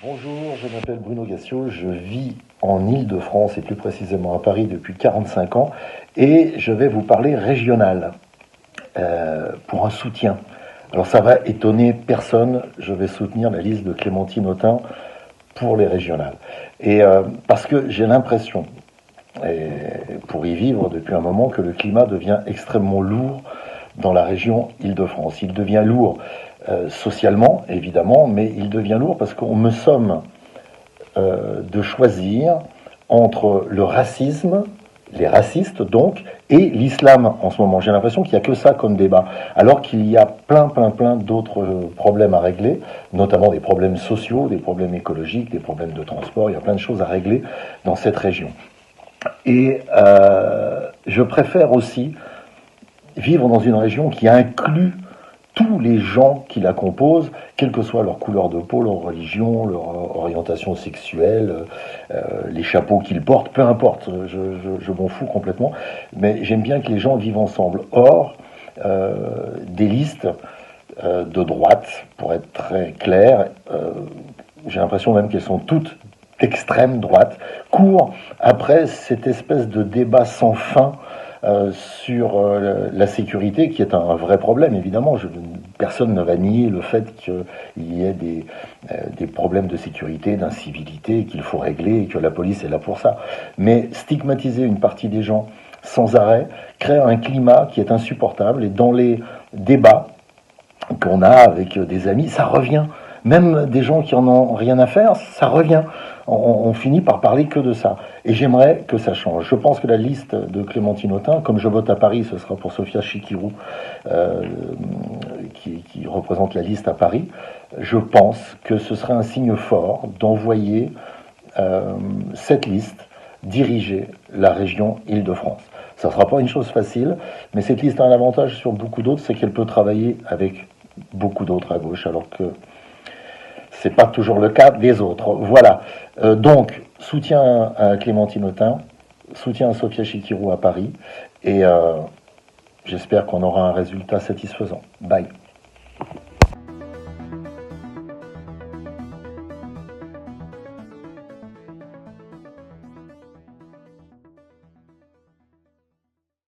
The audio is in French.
Bonjour, je m'appelle Bruno Gassio, je vis en Île-de-France et plus précisément à Paris depuis 45 ans et je vais vous parler régional pour un soutien. Alors ça va étonner personne, je vais soutenir la liste de Clémentine Autain pour les régionales. Et parce que j'ai l'impression, et pour y vivre depuis un moment, que le climat devient extrêmement lourd dans la région Île-de-France. Il devient lourd socialement, évidemment, mais il devient lourd parce qu'on me somme de choisir entre le racisme, les racistes donc, et l'islam en ce moment. J'ai l'impression qu'il n'y a que ça comme débat, alors qu'il y a plein d'autres problèmes à régler, notamment des problèmes sociaux, des problèmes écologiques, des problèmes de transport, il y a plein de choses à régler dans cette région. Et je préfère aussi vivre dans une région qui inclut tous les gens qui la composent, quelle que soit leur couleur de peau, leur religion, leur orientation sexuelle, les chapeaux qu'ils portent, peu importe, je m'en fous complètement, mais j'aime bien que les gens vivent ensemble. Or, des listes de droite, pour être très clair, j'ai l'impression même qu'elles sont toutes d'extrême droite, courent après cette espèce de débat sans fin sur la sécurité, qui est un vrai problème, évidemment. Personne ne va nier le fait qu'il y ait des problèmes de sécurité, d'incivilité, qu'il faut régler et que la police est là pour ça. Mais stigmatiser une partie des gens sans arrêt crée un climat qui est insupportable. Et dans les débats qu'on a avec des amis, ça revient. Même des gens qui en ont rien à faire, ça revient. On finit par parler que de ça. Et j'aimerais que ça change. Je pense que la liste de Clémentine Autain, comme je vote à Paris, ce sera pour Sophia Chikirou, qui représente la liste à Paris. Je pense que ce serait un signe fort d'envoyer cette liste diriger la région Île-de-France. Ça ne sera pas une chose facile, mais cette liste a un avantage sur beaucoup d'autres, c'est qu'elle peut travailler avec beaucoup d'autres à gauche, alors que c'est pas toujours le cas des autres. Voilà. Donc, soutien à Clémentine Autain, soutien à Sophia Chikirou à Paris, et j'espère qu'on aura un résultat satisfaisant. Bye.